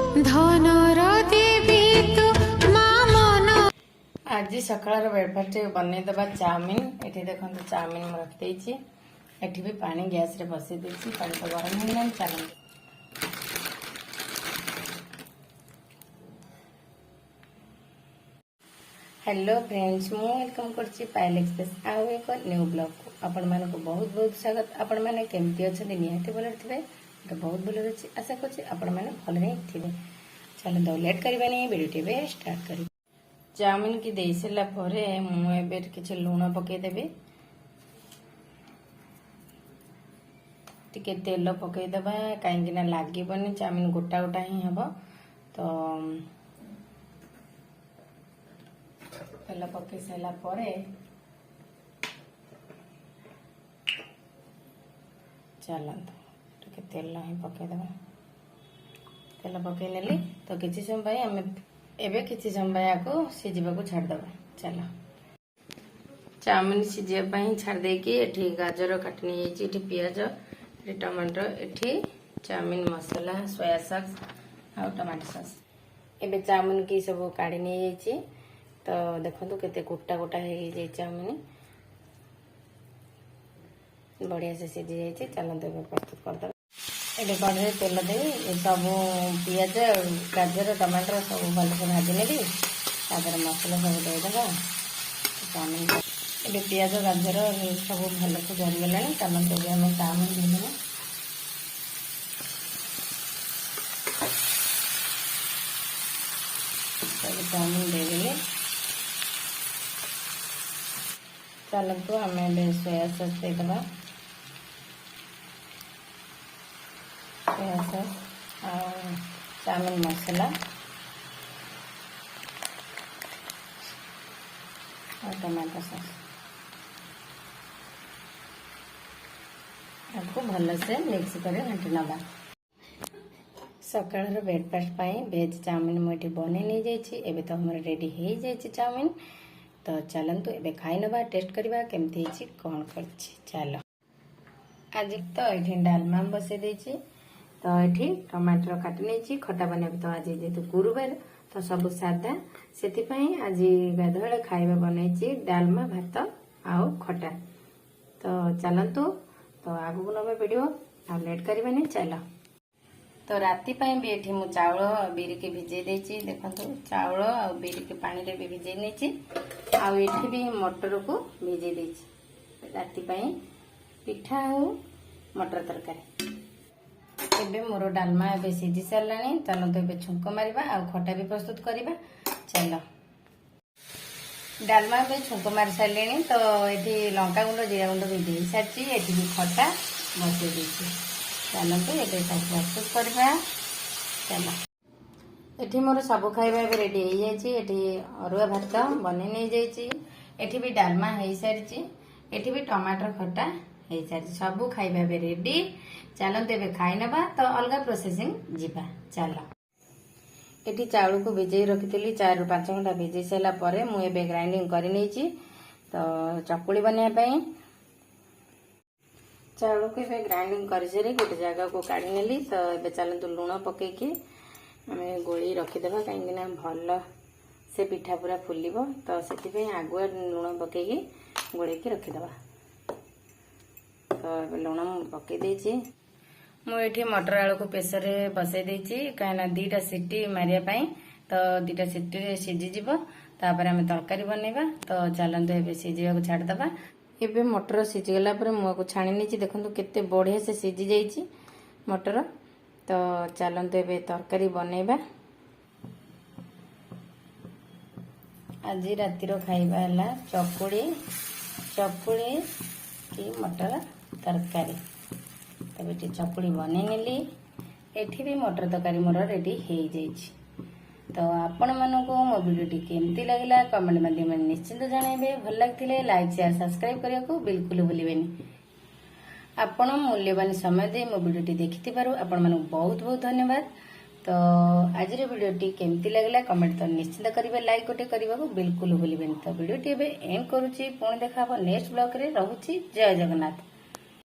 धनर देवी तु मा मन। आज सकाळ ब्रेकफास्ट बनईदे चाउमिन। ये देखो चाउमिन रखी एठी भी पानी गैस रे बसई देछि। पानी तो गरम होना चलो। हेलो फ्रेंड्स, मु वेलकम करछि पायल एक्सप्रेस आउ एक न्यू ब्लॉग को आपण मानको बहुत बहुत स्वागत। आपण माने केमती अछन निहाती भल थिबे। तो बहुत भल अछि। आशा करछि आपण माने भल रे थिबे। चलो तो लेट करबानी वीडियो टिबे स्टार्ट करी। चाउमिन की देई सला परे मु एबे किछ लूण पके देबे। टिके तेल पके देबा काहेकि ना लागिबनी। चाउमिन गोटा गोटा ही हबो। तो तेल पके सला परे चलत टिके तेल ही पके देबा। तेल पके नेली तो किछि समय भाई हमें एबे किछि समय को सिजिबा को छाड़ देबा। चलो चाउमिन सिजिया पई छाड़ दे के एठी गाजर काटनी एठी प्याज एठी टमाटर एठी चाउमिन मसाला सोया सॉस और टमाटो सॉस। एबे चाउमिन की सब काढी नै जाईची। तो देखो केते गोटा गोटा हो जाए चाउमिन बढ़िया से सिझी जाइए। चलते एबे प्रस्तुत करदे। एबे कढ़े तेल दे सब पियाज गाजर टमाटर सब भल से भाजी नेली। मसला सब देदेगा चाउमिन। एबे पियाज गाजर सब भल से जरीगला। चलते एबे हम चाउमिन देदेगा। चाउमिन देदेले। चलतु आम सोया सॉस देदेगा। सोया सॉस और चाउमिन मसाला और टमाटो सॉस आपको भल से मिक्स कर घाटी नवा। सकाळ ब्रेकफास्ट वेज चाउमिन मुझे बने नहीं जाइए। एबे तो हमर रेडी हो जाइए चाउमिन। तो चलतु एबे खाई नवा टेस्ट करवा केमती है कौन कर। चलो आज तो ये डालमा बसई देछि। तो ये टमाटर काटी नहीं खटा बना। तो आज जेहेतु गुरुवार तो सब सादा से आज गाधुआ खाଇବା बनई डालमा भात आउ खटा। तो चलतु तो आगु नवा वीडियो आ लेट करबानी। चलो तो राति भी ये मु चाउल बिरी के भिजे देछि। देखो चाउल आ बिरी के पानी रे भी भिजे नहीं। आउ एठी भी मटर को भिजे देछि राति पिठा हो मटर तरकारी। एबे मोर डालमा एबे सिझी सारलानी। चलो तो एबे छुंक मारिबा आ खटा भी प्रस्तुत करिबा। चलो डालमा एबे छुंक मार सारलेनी। तो एठी लंका गुंड जीरा गुंड भिजे सारछि। एठी भी खटा बसई देछि। चलो तो एबे प्रस्तुत करबा। चलो एठी मोर सब खाइबा एबे रेडी हो जाइए। एठी अरुआ भात बने नहीं जाइए। एठी भी डालमा हो सारी। एठी भी टमाटर खटा हो सारी। सब खाइबा एबे रेडी। चलते एबे खाई नबा। तो अलगा प्रोसेसिंग जीवा। चलो एठी चाउल को भिजे रखी 4 ରୁ 5 घंटा भिजे सारा परे मु एबे ग्राइंडिंग करि नेछि। तो चकुली बनिया पई चाउल को एबे ग्राइंडिंग कर सारी गोटे जगह को काढ़ी नेली। तो एबे चलतु लूण पकेकी आम गोली रखीदेवा कहीं भल से पिठा पूरा फुल। तो से आगुआ लुण पकईकि गोड़े रखीदे। तो लुण पकई मुझे मटर आलू को प्रेसर बसई देछि कहीं 2टा सीटी मारियापाई। तो 2टा सीटी सीझीज तापर आम तरकारी बनइबा। तो चलते एबे सीझा को छाड़देबा। एबे मटर सीझीगला मुझे छाणी नहीं। देखो केते बढ़िया से सीझी जाइए मटर। तो चलते एबे तरकारी बनइबा। आज रातिर खाइबा है चकुड़ी की मटर तरकारी। तब ये चकुड़ी बने नेली। एठी भी मटर तरकारी मोर रेडी हो जाइए। तो आपण मानक मो वीडियो केमती लगला कमेंट माध्यम निश्चिंत जनइबे। भल लगे लाइक शेयर सब्सक्राइब करने को बिल्कुल भूलें। आपण मूल्यवान समय दे मो वीडियो देखि आपण मानक बहुत बहुत धन्यवाद। तो आज वीडियो केमती लगला कमेंट तो निश्चित करेंगे। लाइक गोटे करने को बिल्कुल भूलें। तो वीडियो एंड करुच्ची पुणी देखा नेक्स्ट ब्लॉग रे। रहुची जय जगन्नाथ।